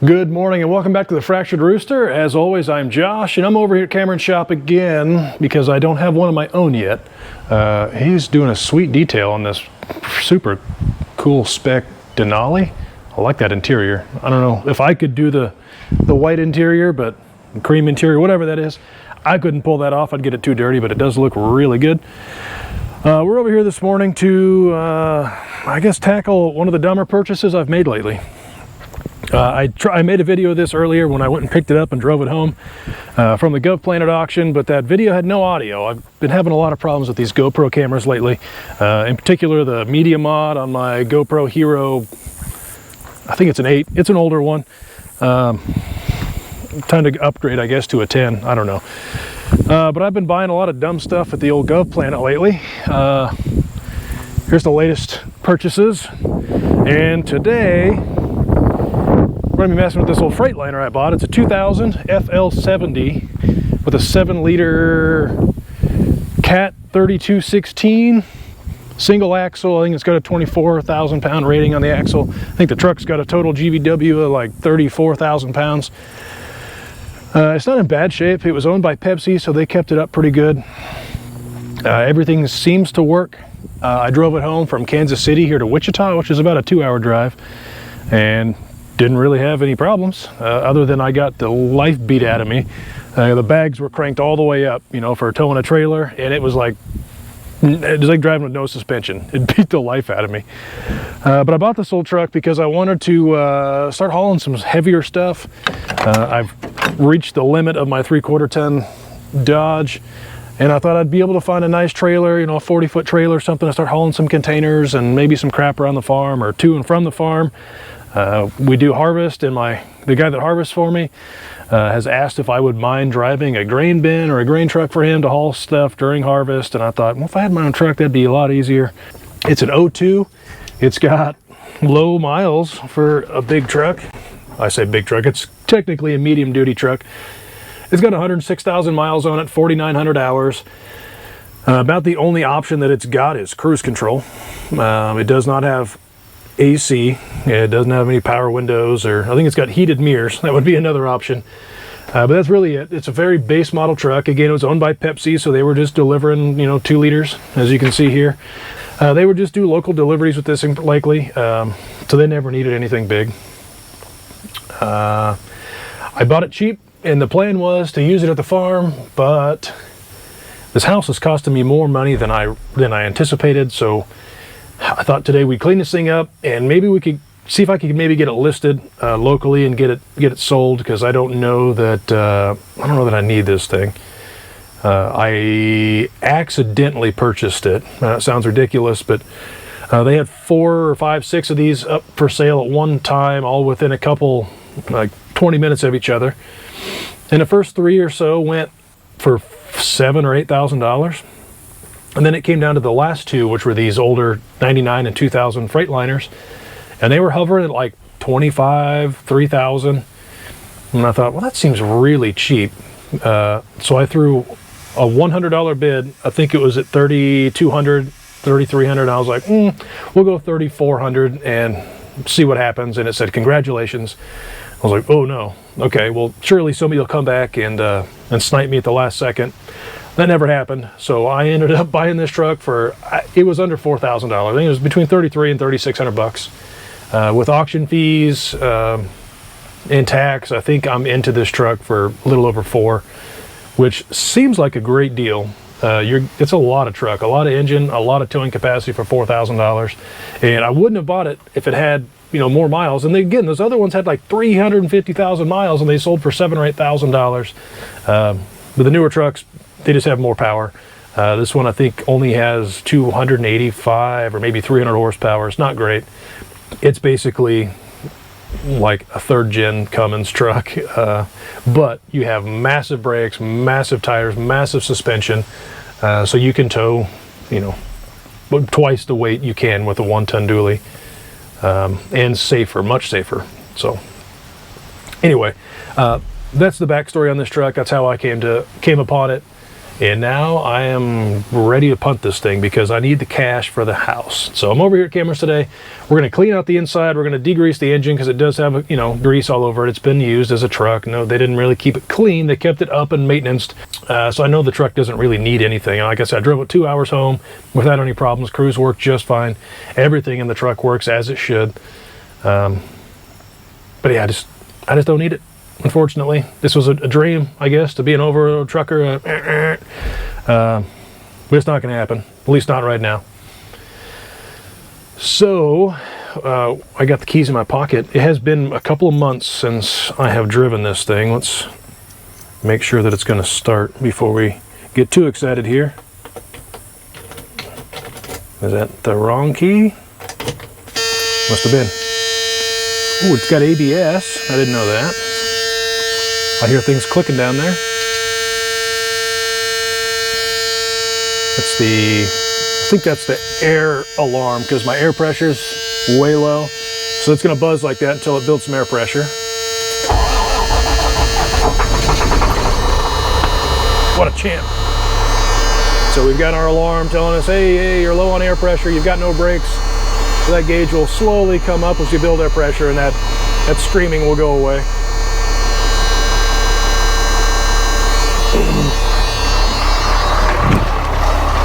Good morning and welcome back to the Fractured Rooster. As always, I'm Josh and I'm over here at Cameron's shop again because I don't have one of my own yet. He's doing a sweet detail on this super cool spec Denali. I like that interior. I don't know if I could do the white interior, but cream interior, whatever that is, I couldn't pull that off. I'd get it too dirty, but it does look really good. We're over here this morning to, I guess, tackle one of the dumber purchases I've made lately. I made a video of this earlier when I went and picked it up and drove it home from the GovPlanet auction, but that video had no audio. I've been having a lot of problems with these GoPro cameras lately, in particular the media mod on my GoPro Hero. I think it's an 8. It's an older one. Time to upgrade, I guess, to a 10. I don't know. But I've been buying a lot of dumb stuff at the old GovPlanet lately. Here's the latest purchases. And today, we're going to be messing with this old Freightliner I bought. It's a 2000 FL70 with a 7-liter Cat 3216 single axle. I think it's got a 24,000 pound rating on the axle. I think the truck's got a total GVWR of like 34,000 pounds. It's not in bad shape. It was owned by Pepsi, so they kept it up pretty good. Everything seems to work. I drove it home from Kansas City here to Wichita, which is about a 2-hour drive, and didn't really have any problems other than I got the life beat out of me. The bags were cranked all the way up, you know, for towing a trailer, and it was like driving with no suspension. It beat the life out of me. But I bought this old truck because I wanted to start hauling some heavier stuff. I've reached the limit of my 3/4 ton Dodge, and I thought I'd be able to find a nice trailer, you know, a 40-foot trailer or something, to start hauling some containers and maybe some crap around the farm or to and from the farm. We do harvest, and the guy that harvests for me has asked if I would mind driving a grain bin or a grain truck for him to haul stuff during harvest, and I thought, well, if I had my own truck, that'd be a lot easier. It's an 02. It's got low miles for a big truck. I say big truck. It's technically a medium duty truck. It's got 106,000 miles on it, 4,900 hours. About the only option that it's got is cruise control. It does not have AC. It doesn't have any power windows, or I think it's got heated mirrors. That would be another option. But that's really it. It's a very base model truck. Again, it was owned by Pepsi, so they were just delivering, you know, 2 liters, as you can see here. They would just do local deliveries with this likely, so they never needed anything big. I bought it cheap, and the plan was to use it at the farm, but this house is costing me more money than I anticipated, so I thought today we'd clean this thing up, and maybe we could see if I could maybe get it listed locally and get it sold, because I don't know that I need this thing. I accidentally purchased it. That sounds ridiculous, but they had 4 or 5, 6 of these up for sale at one time, all within a couple, like 20 minutes of each other. And the first 3 or so went for $7,000 or $8,000. And then it came down to the last 2, which were these older 99 and 2000 Freightliners, and they were hovering at like 25, 3,000. And I thought, well, that seems really cheap. So I threw a $100 bid. I think it was at 3,200, 3,300. And I was like, we'll go 3,400 and see what happens. And it said, congratulations. I was like, oh no. Okay, well, surely somebody will come back and snipe me at the last second. That never happened, so I ended up buying this truck for, it was under $4,000. I think it was between $3,300 and $3,600 bucks. With auction fees and tax, I think I'm into this truck for a little over $4,000, which seems like a great deal. It's a lot of truck, a lot of engine, a lot of towing capacity for $4,000. And I wouldn't have bought it if it had, you know, more miles. And again, those other ones had like 350,000 miles, and they sold for $7,000 or $8,000. But the newer trucks, they just have more power. This one I think only has 285 or maybe 300 horsepower. It's not great. It's basically like a 3rd gen Cummins truck, but you have massive brakes, massive tires, massive suspension, so you can tow, you know, twice the weight you can with a 1-ton dually, and safer, much safer. So anyway, that's the backstory on this truck. That's how I came upon it. And now I am ready to punt this thing because I need the cash for the house. So I'm over here at Cameron's today. We're going to clean out the inside. We're going to degrease the engine because it does have, you know, grease all over it. It's been used as a truck. No, they didn't really keep it clean. They kept it up and maintained. So I know the truck doesn't really need anything. Like I said, I drove it 2 hours home without any problems. Cruise worked just fine. Everything in the truck works as it should. But yeah, I just don't need it. Unfortunately, this was a dream, I guess, to be an over-road trucker. But it's not going to happen, at least not right now. So, I got the keys in my pocket. It has been a couple of months since I have driven this thing. Let's make sure that it's going to start before we get too excited here. Is that the wrong key? Must have been. Oh, it's got ABS. I didn't know that. I hear things clicking down there. I think that's the air alarm because my air pressure's way low. So it's gonna buzz like that until it builds some air pressure. What a champ. So we've got our alarm telling us, hey, you're low on air pressure, you've got no brakes. So that gauge will slowly come up as you build air pressure and that screaming will go away.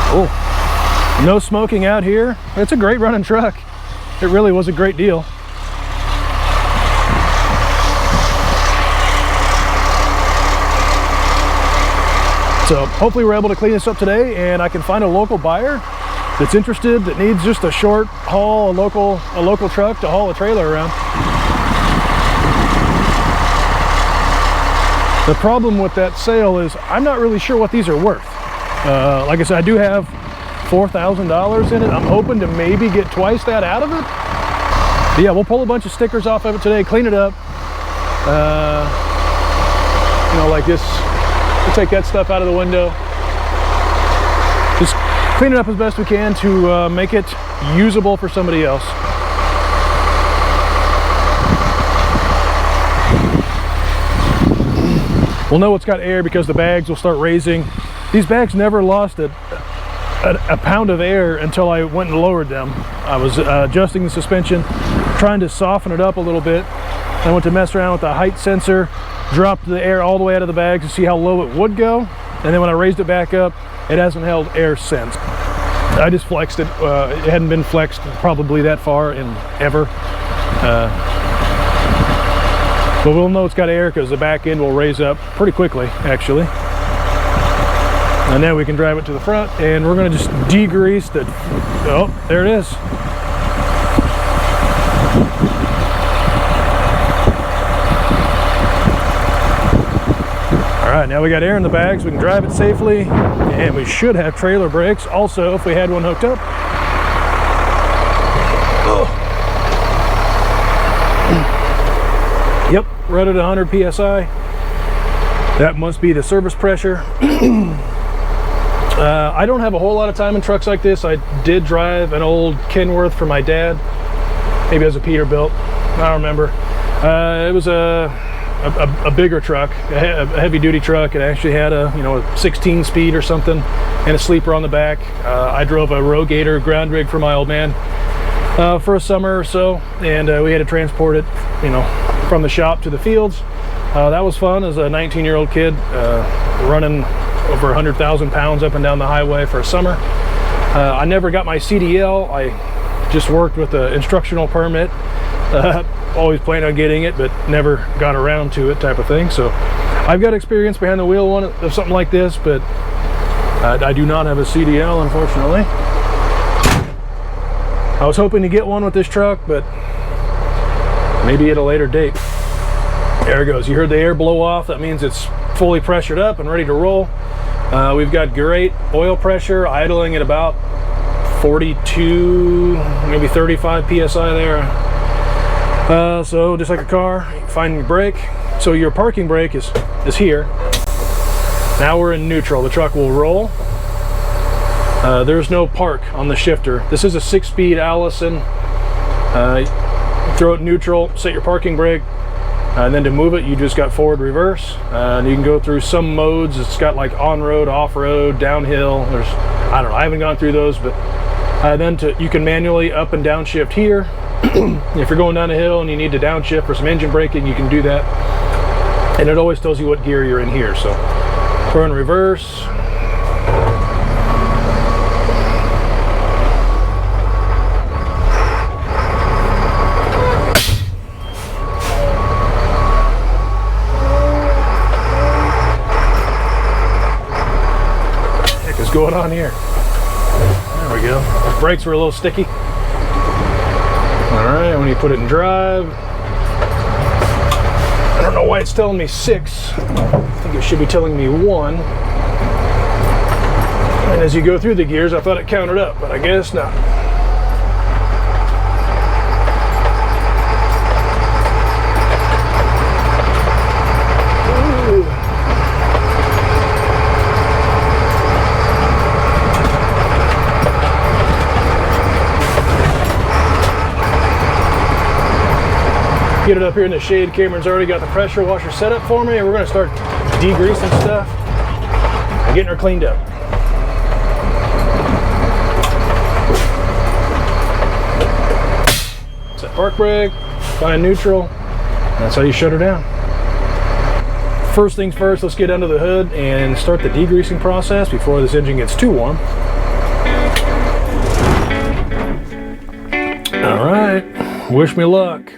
Oh, no smoking out here. It's a great running truck. It really was a great deal. So hopefully we're able to clean this up today and I can find a local buyer that's interested, that needs just a short haul, a local truck to haul a trailer around. The problem with that sale is I'm not really sure what these are worth. Like I said, I do have $4,000 in it. I'm hoping to maybe get twice that out of it. But yeah, we'll pull a bunch of stickers off of it today, clean it up. You know, like this, we'll take that stuff out of the window. Just clean it up as best we can to make it usable for somebody else. We'll know it's got air because the bags will start raising. These bags never lost a pound of air until I went and lowered them. I was adjusting the suspension, trying to soften it up a little bit. I went to mess around with the height sensor, dropped the air all the way out of the bags to see how low it would go. And then when I raised it back up, it hasn't held air since. I just flexed it. It hadn't been flexed probably that far in ever. But we'll know it's got air because the back end will raise up pretty quickly, actually. And then we can drive it to the front, and we're going to just degrease the... Oh, there it is. All right, now we got air in the bags. We can drive it safely, and we should have trailer brakes also if we had one hooked up. Yep, right at 100 PSI. That must be the service pressure. I don't have a whole lot of time in trucks like this. I did drive an old Kenworth for my dad. Maybe it was a Peterbilt. I don't remember. It was a bigger truck, a heavy duty truck. It actually had a 16 speed or something and a sleeper on the back. I drove a Rogator ground rig for my old man for a summer or so, and we had to transport it, from the shop to the fields. That was fun as a 19-year-old kid, running over 100,000 pounds up and down the highway for a summer. I never got my CDL. I just worked with the instructional permit. Always planned on getting it, but never got around to it, type of thing. So I've got experience behind the wheel of something like this, but I do not have a CDL, unfortunately. I was hoping to get one with this truck, but maybe at a later date. There it goes. You heard the air blow off. That means it's fully pressured up and ready to roll. We've got great oil pressure, idling at about 42, maybe 35 PSI there. So just like a car, you find your brake. So your parking brake is here. Now we're in neutral. The truck will roll. There's no park on the shifter. This is a 6-speed Allison. Throw it in neutral, set your parking brake, And then to move it, you just got forward, reverse, and you can go through some modes. It's got like on-road, off-road, downhill. I don't know, I haven't gone through those, but then you can manually up and downshift here. If you're going down a hill and you need to downshift for some engine braking, you can do that. And it always tells you what gear you're in here. So we're in reverse. What is going on here? There we go. The brakes were a little sticky. All right, when you put it in drive, I don't know why it's telling me 6. I think it should be telling me 1. And as you go through the gears, I thought it counted up, but I guess not. Get it up here in the shade. Cameron's already got the pressure washer set up for me, and we're going to start degreasing stuff and getting her cleaned up. Set park brake, find neutral. That's how you shut her down. First things first, let's get under the hood and start the degreasing process before this engine gets too warm. All right, wish me luck.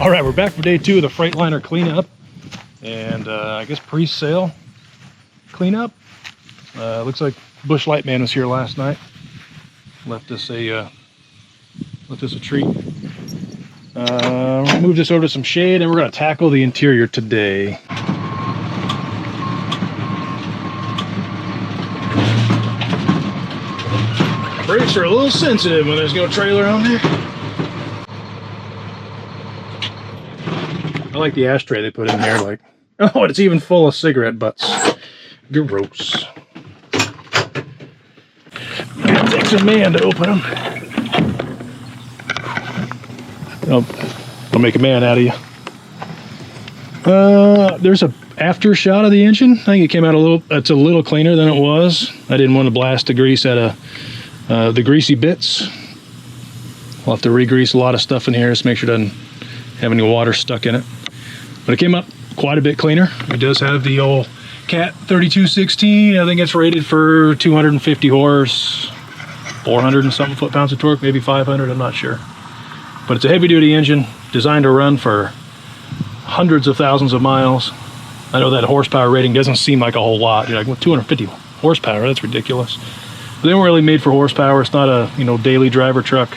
All right, we're back for day 2 of the Freightliner cleanup, and I guess pre-sale cleanup. Looks like Bush Light Man was here last night. Left us a treat. Move this over to some shade, and we're going to tackle the interior today. Brakes are a little sensitive when there's no trailer on there. I like the ashtray they put in here, like, oh, it's even full of cigarette butts. Gross. It takes a man to open them. I'll make a man out of you. There's a after shot of the engine. I think it came out it's a little cleaner than it was. I didn't want to blast the grease out of the greasy bits. We'll have to re-grease a lot of stuff in here just to make sure it doesn't have any water stuck in it. But it came up quite a bit cleaner. It does have the old Cat 3216. I think it's rated for 250 horse, 400 and something foot-pounds of torque, maybe 500, I'm not sure. But it's a heavy-duty engine designed to run for hundreds of thousands of miles. I know that horsepower rating doesn't seem like a whole lot. You're like, well, 250 horsepower, that's ridiculous. But they weren't really made for horsepower. It's not a daily driver truck.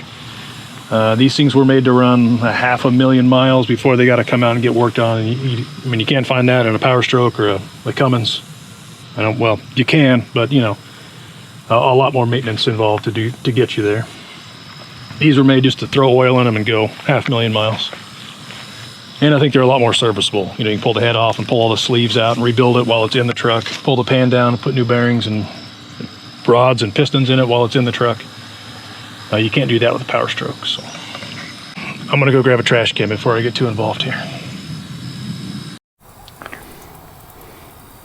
These things were made to run 500,000 miles before they got to come out and get worked on. And you can't find that in a Power Stroke or a Cummins. Well, you can, but a lot more maintenance involved to get you there. These were made just to throw oil in them and go 500,000 miles. And I think they're a lot more serviceable. You can pull the head off and pull all the sleeves out and rebuild it while it's in the truck. Pull the pan down and put new bearings and rods and pistons in it while it's in the truck. You can't do that with a Power Stroke. So I'm gonna go grab a trash can before I get too involved here.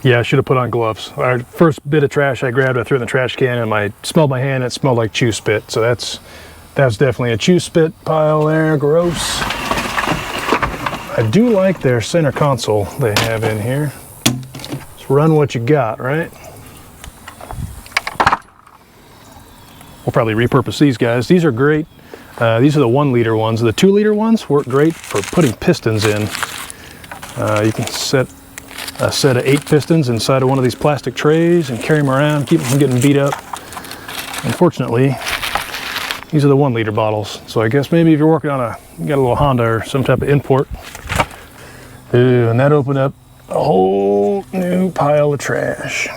Yeah, I should have put on gloves. Our first bit of trash I grabbed, I threw in the trash can, and I smelled my hand. It smelled like chew spit. So that's definitely a chew spit pile there. Gross. I do like their center console they have in here. Just run what you got, right? We'll probably repurpose these guys. These are great. These are the 1 liter ones. The 2 liter ones work great for putting pistons in. You can set a set of 8 pistons inside of one of these plastic trays and carry them around, keep them from getting beat up. Unfortunately, these are the 1 liter bottles. So I guess maybe if you're working on you got a little Honda or some type of import. Ooh, and that opened up a whole new pile of trash.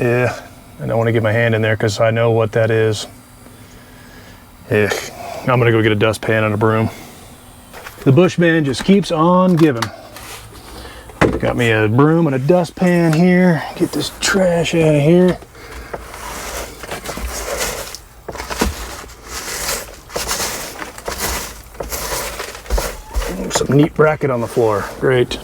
I don't want to get my hand in there because I know what that is. I'm gonna go get a dustpan and a broom. The Bushman just keeps on giving. Got me a broom and a dustpan here. Get this trash out of here. Some neat bracket on the floor. Great.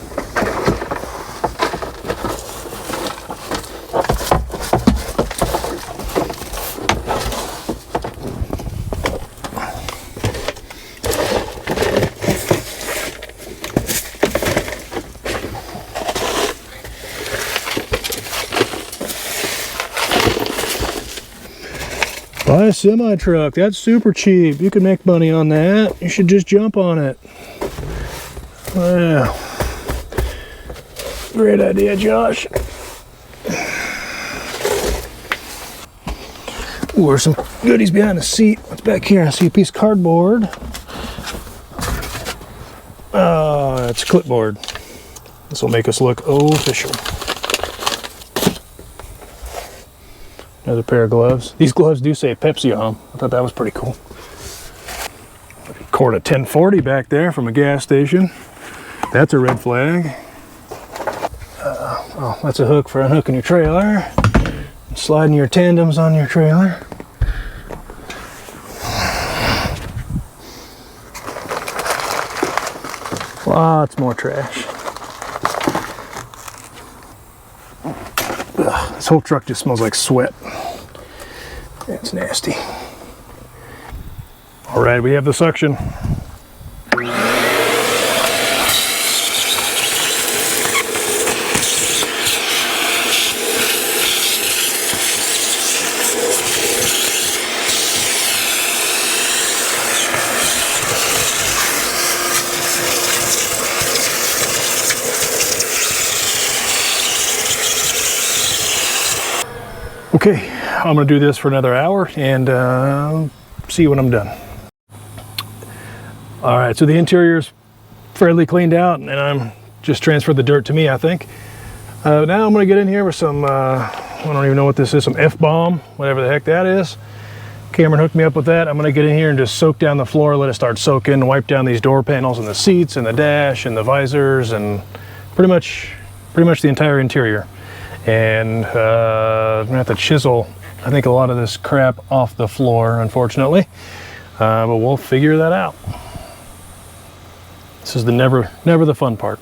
Buy a semi truck. That's super cheap. You can make money on that. You should just jump on it. Wow. Great idea, Josh. Ooh, there's some goodies behind the seat. What's back here? I see a piece of cardboard. It's a clipboard. This will make us look official. Another pair of gloves. These gloves do say Pepsi on them. I thought that was pretty cool. Quart of 1040 back there from a gas station. That's a red flag. Oh, that's a hook for unhooking your trailer. Sliding your tandems on your trailer. Lots more trash. Ugh, this whole truck just smells like sweat. That's nasty. All right, we have the suction. Okay, I'm gonna do this for another hour and see when I'm done. All right, so the interior's fairly cleaned out and I'm just transferred the dirt to me, I think. Now I'm gonna get in here with some, I don't even know what this is, some F-bomb, whatever the heck that is. Cameron hooked me up with that. I'm gonna get in here and just soak down the floor, let it start soaking, wipe down these door panels and the seats and the dash and the visors and pretty much the entire interior. And I'm gonna have to chisel, I think, a lot of this crap off the floor, unfortunately. But we'll figure that out. This is the never the fun part.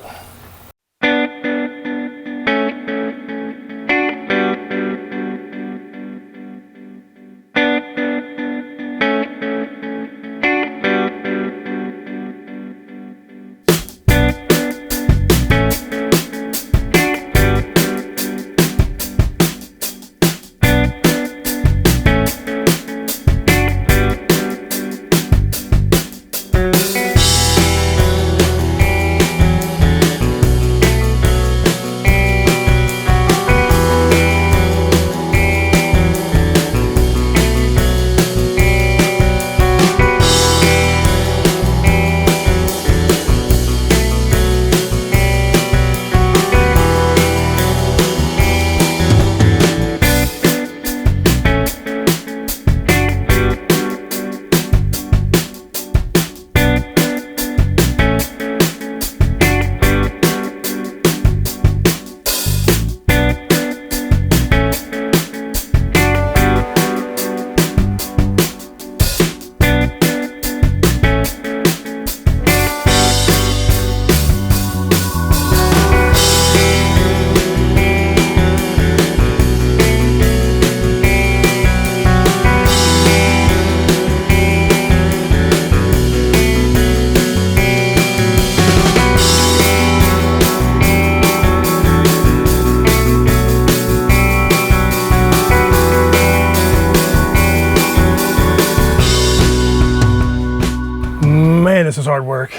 This is hard work.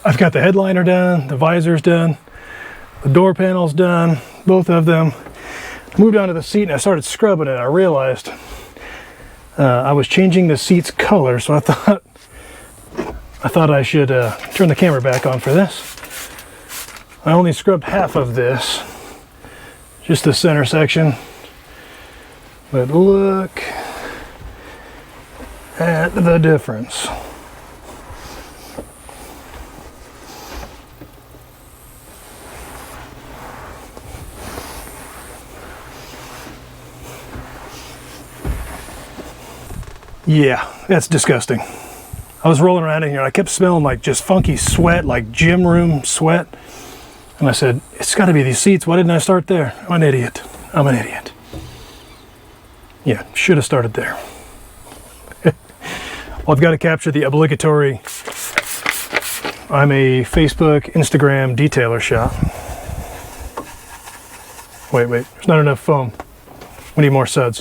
I've got the headliner done, the visor's done, the door panel's done, both of them. Moved onto the seat and I started scrubbing it. I realized I was changing the seat's color, so I thought I should turn the camera back on for this. I only scrubbed half of this, just the center section. But look at the difference. Yeah, that's disgusting. I was rolling around in here and I kept smelling like just funky sweat, like gym room sweat. And I said, it's got to be these seats. Why didn't I start there? I'm an idiot. I'm an idiot. Yeah, should have started there. Well, I've got to capture the obligatory, I'm a Facebook, Instagram detailer shop. Wait, there's not enough foam. We need more suds.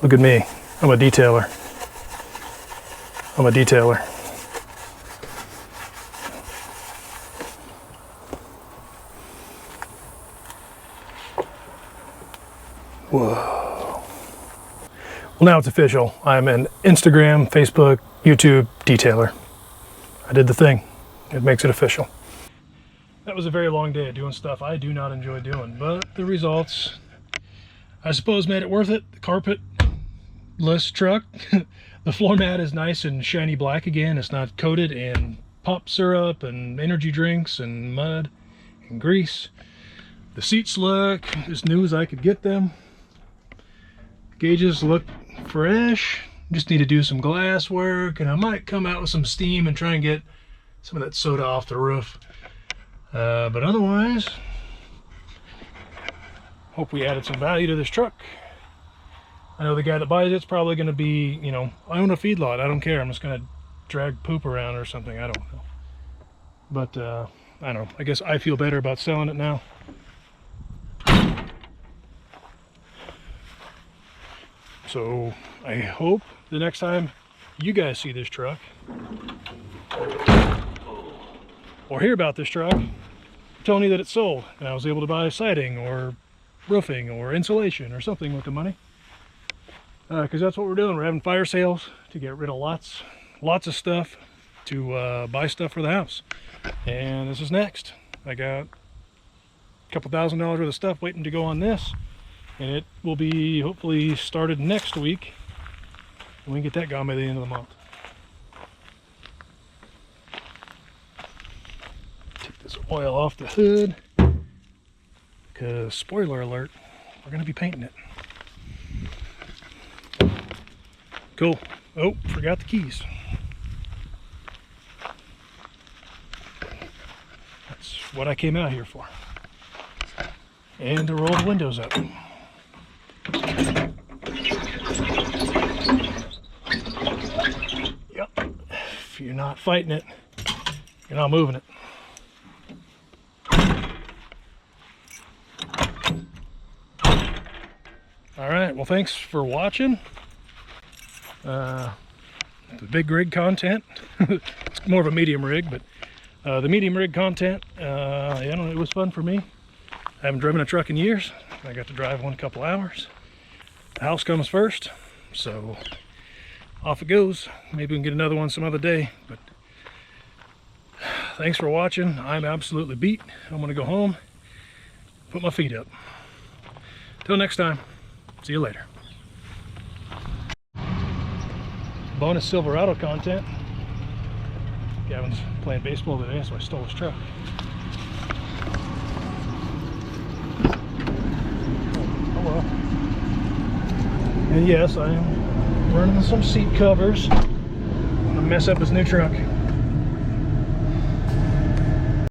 Look at me, I'm a detailer. I'm a detailer. Whoa. Well, now it's official. I'm an Instagram, Facebook, YouTube detailer. I did the thing. It makes it official. That was a very long day of doing stuff I do not enjoy doing, but the results, I suppose, made it worth it. The carpet-less truck. The floor mat is nice and shiny black again. It's not coated in pop syrup and energy drinks and mud and grease. The seats look as new as I could get them. Gauges look fresh. Just need to do some glass work, and I might come out with some steam and try and get some of that soda off the roof. But otherwise, hope we added some value to this truck. I know the guy that buys it's probably going to be, you know, I own a feedlot, I don't care, I'm just going to drag poop around or something, I don't know. But, I don't know, I guess I feel better about selling it now. So, I hope the next time you guys see this truck, or hear about this truck, tell me that it's sold, and I was able to buy siding, or roofing, or insulation, or something with the money. Because that's what we're doing. We're having fire sales to get rid of lots of stuff to buy stuff for the house. And this is next. I got a couple $1,000s worth of stuff waiting to go on this, and it will be hopefully started next week, and we can get that gone by the end of the month. Take this oil off the hood, because spoiler alert, we're going to be painting it. Cool. Oh, forgot the keys. That's what I came out here for. And to roll the windows up. Yep. If you're not fighting it, you're not moving it. All right, well, thanks for watching. The big rig content. It's more of a medium rig, but the medium rig content, you know, it was fun for me. I haven't driven a truck in years. I got to drive one a couple hours. The house comes first, so off it goes. Maybe we can get another one some other day, but thanks for watching. I'm absolutely beat. I'm gonna go home, put my feet up. Till next time, see you later. Bonus Silverado content. Gavin's playing baseball today, so I stole his truck. Oh well. And yes, I am running some seat covers. I'm gonna mess up his new truck.